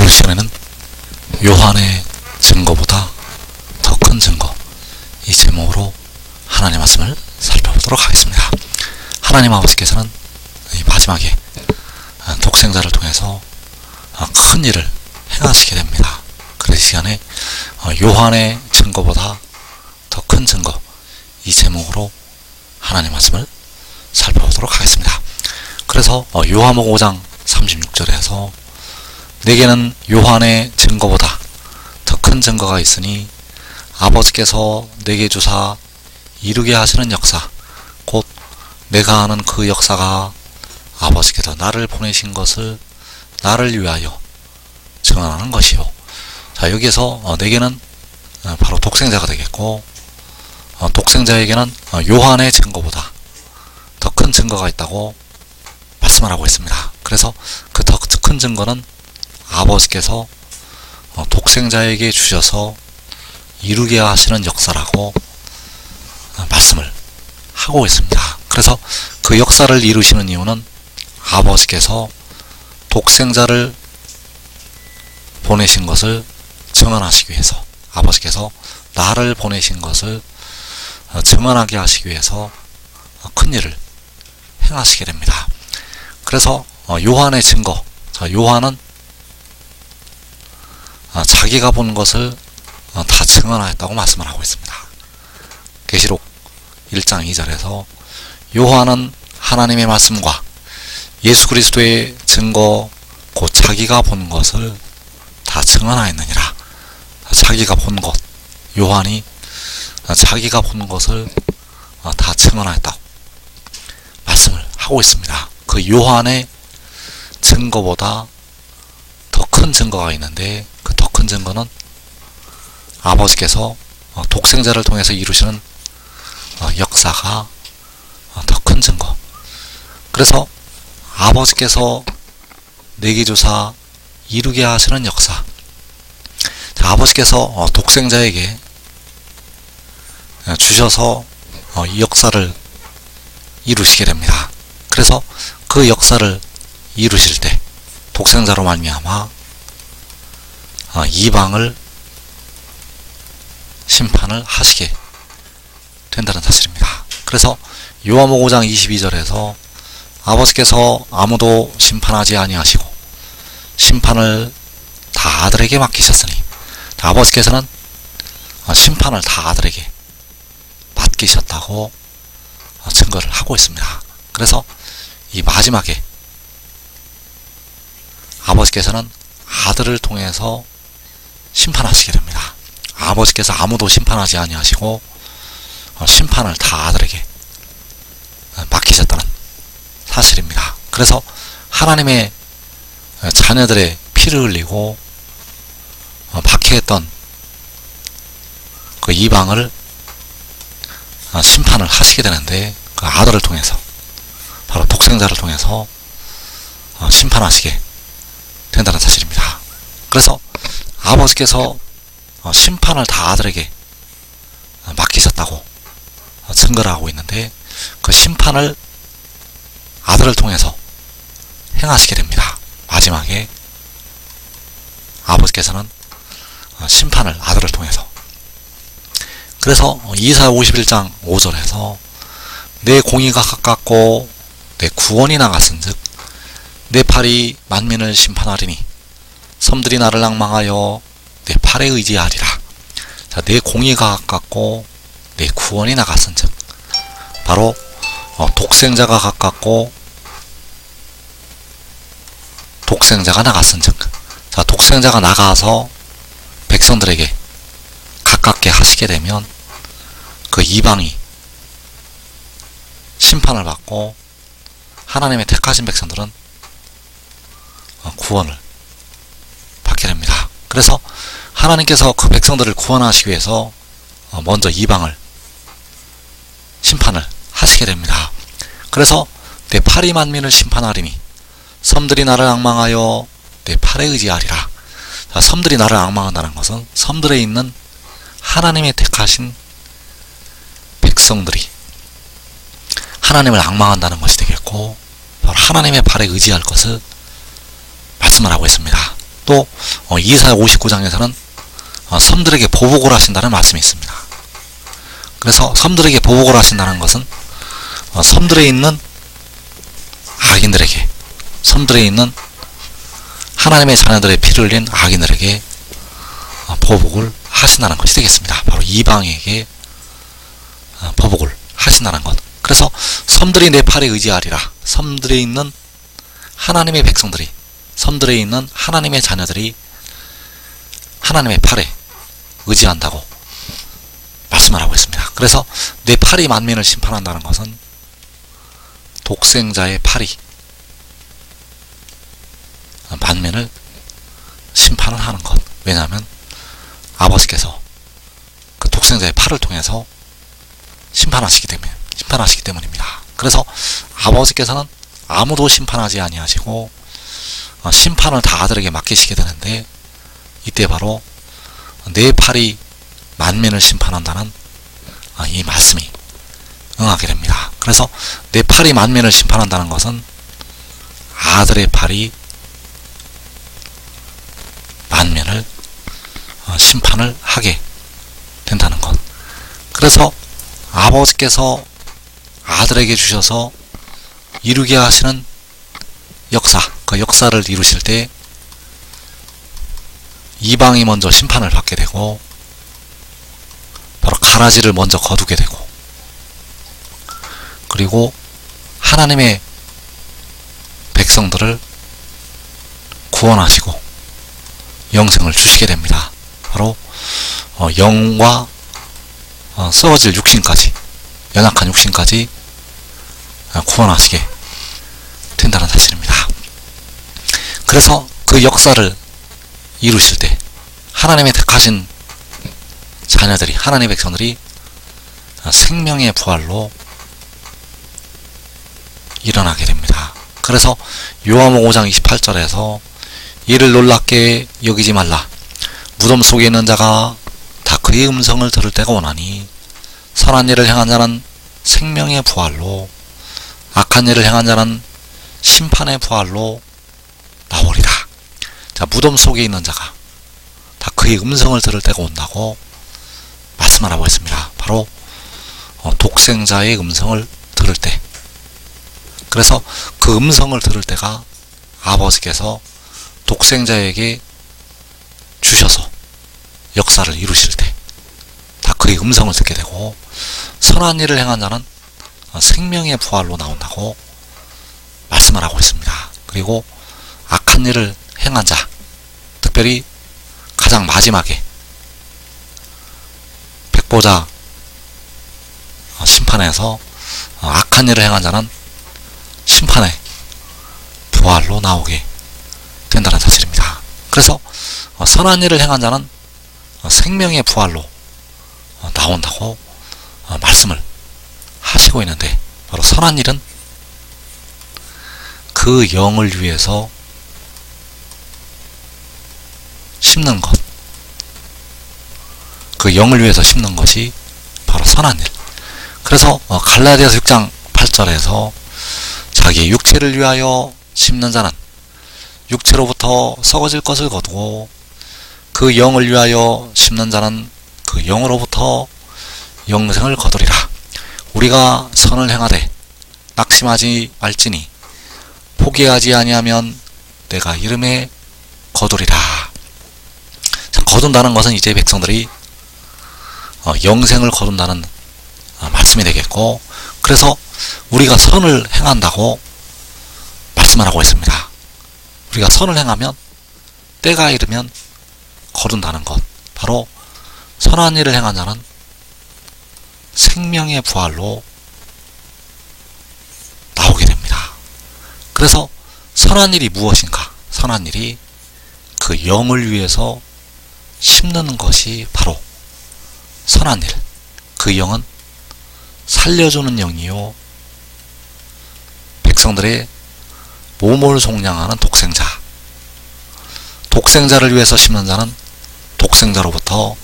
이번 시간에는 요한의 증거보다 더 큰 증거, 이 제목으로 하나님의 말씀을 살펴보도록 하겠습니다. 하나님 아버지께서는 이 마지막에 독생자를 통해서 큰 일을 행하시게 됩니다. 그래서 이 시간에 요한의 증거보다 더 큰 증거, 이 제목으로 하나님의 말씀을 살펴보도록 하겠습니다. 그래서 요한복음 5장 36절에서 내게는 요한의 증거보다 더 큰 증거가 있으니 아버지께서 내게 주사 이루게 하시는 역사, 곧 내가 아는 그 역사가 아버지께서 나를 보내신 것을 나를 위하여 증언하는 것이요. 자, 여기에서 내게는 바로 독생자가 되겠고, 독생자에게는 요한의 증거보다 더 큰 증거가 있다고 말씀을 하고 있습니다. 그래서 그 더 큰 증거는 아버지께서 독생자에게 주셔서 이루게 하시는 역사라고 말씀을 하고 있습니다. 그래서 그 역사를 이루시는 이유는 아버지께서 독생자를 보내신 것을 증언하시기 위해서, 아버지께서 나를 보내신 것을 증언하게 하시기 위해서 큰 일을 행하시게 됩니다. 그래서 요한의 증거, 요한은 자기가 본 것을 다 증언하였다고 말씀을 하고 있습니다. 계시록 1장 2절에서 요한은 하나님의 말씀과 예수 그리스도의 증거, 곧 자기가 본 것을 다 증언하였느니라. 자기가 본 것, 요한이 자기가 본 것을 다 증언하였다고 말씀을 하고 있습니다. 그 요한의 증거보다 더 큰 증거가 있는데, 그 더 큰 증거는 아버지께서 독생자를 통해서 이루시는 역사가 더 큰 증거. 그래서 아버지께서 내게 주사 이루게 하시는 역사. 자, 아버지께서 독생자에게 주셔서 이 역사를 이루시게 됩니다. 그래서 그 역사를 이루실 때 독생자로 말미암아 이방을 심판을 하시게 된다는 사실입니다. 그래서 요한복음 5장 22절에서 아버지께서 아무도 심판하지 아니하시고 심판을 다 아들에게 맡기셨으니, 아버지께서는 심판을 다 아들에게 맡기셨다고 증거를 하고 있습니다. 그래서 이 마지막에 아버지께서는 아들을 통해서 심판하시게 됩니다. 아버지께서 아무도 심판하지 아니하시고 심판을 다 아들에게 맡기셨다는 사실입니다. 그래서 하나님의 자녀들의 피를 흘리고 박해했던 그 이방을 심판을 하시게 되는데, 그 아들을 통해서, 바로 독생자를 통해서 심판하시게 된다는 사실입니다. 그래서 아버지께서 심판을 다 아들에게 맡기셨다고 증거를 하고 있는데, 그 심판을 아들을 통해서 행하시게 됩니다. 마지막에 아버지께서는 심판을 아들을 통해서. 그래서 이사야 51장 5절에서 내 공의가 가깝고 내 구원이 나갔은즉 내 팔이 만민을 심판하리니 섬들이 나를 앙망하여 내 팔에 의지하리라. 자, 내 공의가 가깝고 내 구원이 나갔은즉, 바로 독생자가 가깝고 독생자가 나갔은즉, 자, 독생자가 나가서 백성들에게 가깝게 하시게 되면 그 이방이 심판을 받고 하나님의 택하신 백성들은 구원을 받게 됩니다. 그래서 하나님께서 그 백성들을 구원하시기 위해서 먼저 이방을 심판을 하시게 됩니다. 그래서 내 팔이 만민을 심판하리니 섬들이 나를 앙망하여 내 팔에 의지하리라. 자, 섬들이 나를 앙망한다는 것은 섬들에 있는 하나님의 택하신 백성들이 하나님을 앙망한다는 것이 되겠고, 바로 하나님의 발에 의지할 것을 말씀을 하고 있습니다. 또 이사야 59장에서는 섬들에게 보복을 하신다는 말씀이 있습니다. 그래서 섬들에게 보복을 하신다는 것은 섬들에 있는 악인들에게, 섬들에 있는 하나님의 자녀들의 피를 흘린 악인들에게 보복을 하신다는 것이 되겠습니다. 바로 이방에게 보복을 하신다는 것. 그래서 섬들이 내 팔에 의지하리라. 섬들에 있는 하나님의 백성들이, 섬들에 있는 하나님의 자녀들이 하나님의 팔에 의지한다고 말씀을 하고 있습니다. 그래서 내 팔이 만민을 심판한다는 것은 독생자의 팔이 만민을 심판을 하는 것. 왜냐하면 아버지께서 그 독생자의 팔을 통해서 심판하시기 때문입니다. 그래서 아버지께서는 아무도 심판하지 아니하시고 심판을 다 아들에게 맡기시게 되는데, 이때 바로 내 팔이 만민을 심판한다는 이 말씀이 응하게 됩니다. 그래서 내 팔이 만민을 심판한다는 것은 아들의 팔이 만민을 심판을 하게 된다는 것. 그래서 아버지께서 아들에게 주셔서 이루게 하시는 역사, 그 역사를 이루실 때 이방이 먼저 심판을 받게 되고, 바로 가라지를 먼저 거두게 되고, 그리고 하나님의 백성들을 구원하시고 영생을 주시게 됩니다. 바로 영과 썩어질 육신까지, 연약한 육신까지 구원하시게 된다는 사실입니다. 그래서 그 역사를 이루실 때 하나님의 택하신 자녀들이, 하나님의 백성들이 생명의 부활로 일어나게 됩니다. 그래서 요한복음 5장 28절에서 이를 놀랍게 여기지 말라. 무덤 속에 있는 자가 다 그의 음성을 들을 때가 오나니 선한 일을 행한 자는 생명의 부활로, 악한 일을 행한 자는 심판의 부활로 나오리라. 자, 무덤 속에 있는 자가 다 그의 음성을 들을 때가 온다고 말씀을 하고 있습니다. 바로 독생자의 음성을 들을 때. 그래서 그 음성을 들을 때가 아버지께서 독생자에게 주셔서 역사를 이루실 때 다 그의 음성을 듣게 되고, 선한 일을 행한 자는 생명의 부활로 나온다고 말씀을 하고 있습니다. 그리고 악한 일을 행한 자, 특별히 가장 마지막에 백보자 심판에서 악한 일을 행한 자는 심판의 부활로 나오게 된다는 사실입니다. 그래서 선한 일을 행한 자는 생명의 부활로 나온다고 말씀을 하시고 있는데, 바로 선한 일은 그 영을 위해서 심는 것, 그 영을 위해서 심는 것이 바로 선한 일. 그래서 갈라디아서 6장 8절에서 자기의 육체를 위하여 심는 자는 육체로부터 썩어질 것을 거두고, 그 영을 위하여 심는 자는 그 영으로부터 영생을 거두리라. 우리가 선을 행하되 낙심하지 말지니 포기하지 아니하면 내가 이름에 거두리라. 자, 거둔다는 것은 이제 백성들이 영생을 거둔다는 말씀이 되겠고, 그래서 우리가 선을 행한다고 말씀을 하고 있습니다. 우리가 선을 행하면 때가 이르면 거둔다는 것, 바로 선한 일을 행한 자는 생명의 부활로 나오게 됩니다. 그래서 선한 일이 무엇인가? 선한 일이 그 영을 위해서 심는 것이 바로 선한 일. 그 영은 살려주는 영이요, 백성들의 몸을 속량하는 독생자. 독생자를 위해서 심는 자는 독생자로부터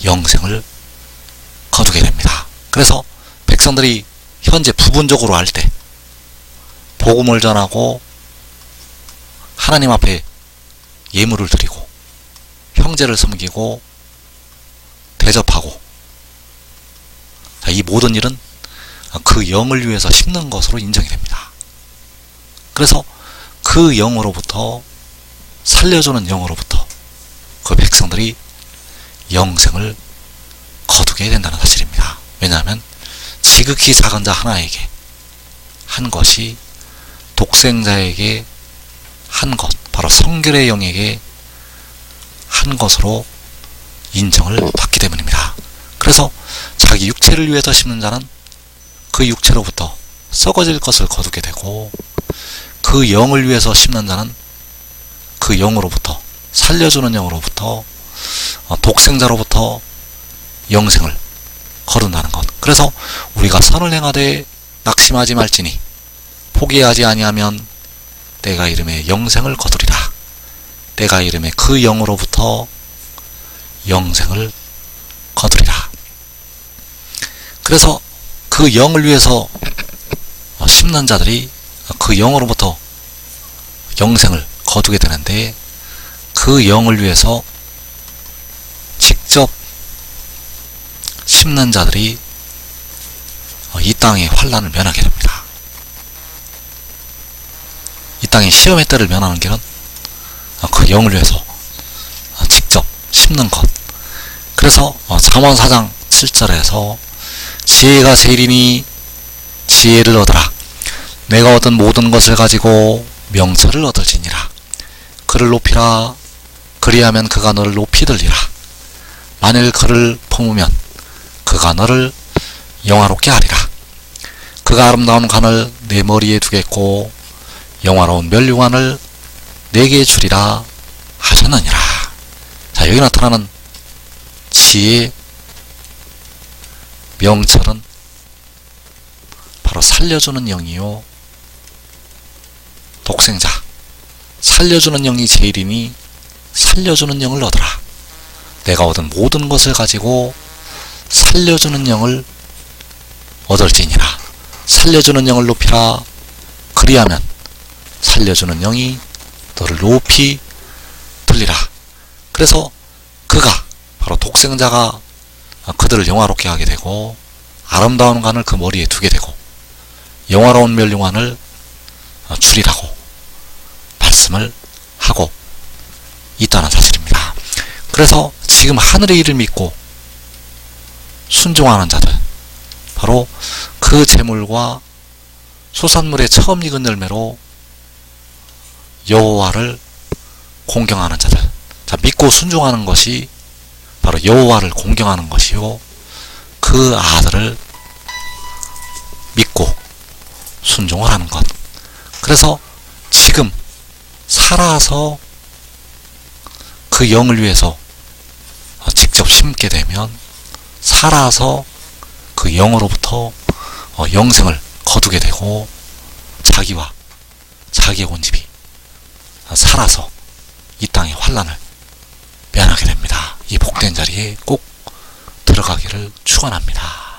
영생을 거두게 됩니다. 그래서 백성들이 현재 부분적으로 할 때 복음을 전하고 하나님 앞에 예물을 드리고 형제를 섬기고 대접하고, 이 모든 일은 그 영을 위해서 심는 것으로 인정이 됩니다. 그래서 그 영으로부터, 살려주는 영으로부터 그 백성들이 영생을 거두게 된다는 사실입니다. 왜냐하면 지극히 작은 자 하나에게 한 것이 독생자에게 한 것, 바로 성결의 영에게 한 것으로 인정을 받기 때문입니다. 그래서 자기 육체를 위해서 심는 자는 그 육체로부터 썩어질 것을 거두게 되고, 그 영을 위해서 심는 자는 그 영으로부터, 살려주는 영으로부터, 독생자로부터 영생을 거둔다는 것. 그래서 우리가 선을 행하되 낙심하지 말지니 포기하지 아니하면 내가 이름에 영생을 거두리라. 내가 이름에 그 영으로부터 영생을 거두리라. 그래서 그 영을 위해서 심는 자들이 그 영으로부터 영생을 거두게 되는데, 그 영을 위해서 직접 심는 자들이 이 땅의 환난을 면하게 됩니다. 이 땅의 시험의 때를 면하는 길은 그 영을 위해서 직접 심는 것. 그래서 잠언 4장 7절에서 지혜가 세리니 지혜를 얻으라. 내가 얻은 모든 것을 가지고 명철을 얻을지니라. 그를 높이라. 그리하면 그가 너를 높이 들리라. 만일 그를 품으면 그가 너를 영화롭게 하리라. 그가 아름다운 관을 내 머리에 두겠고 영화로운 면류관을 내게 주리라 하셨느니라. 자, 여기 나타나는 지혜, 명철은 바로 살려주는 영이요 독생자, 살려주는 영이 제일이니 살려주는 영을 얻으라. 내가 얻은 모든 것을 가지고 살려주는 영을 얻을지니라. 살려주는 영을 높이라. 그리하면 살려주는 영이 너를 높이 들리라. 그래서 그가, 바로 독생자가 그들을 영화롭게 하게 되고, 아름다운 관을 그 머리에 두게 되고, 영화로운 면류관을 주리라고 말씀을 하고 있다는 사실입니다. 그래서 지금 하늘의 일을 믿고 순종하는 자들, 바로 그 재물과 소산물의 처음 익은 열매로 여호와를 공경하는 자들, 자, 믿고 순종하는 것이 바로 여호와를 공경하는 것이요, 그 아들을 믿고 순종을 하는 것. 그래서 지금 살아서 그 영을 위해서 직접 심게 되면, 살아서 그 영으로부터 영생을 거두게 되고, 자기와 자기의 온 집이 살아서 이 땅의 환난을 면하게 됩니다. 이 복된 자리에 꼭 들어가기를 축원합니다.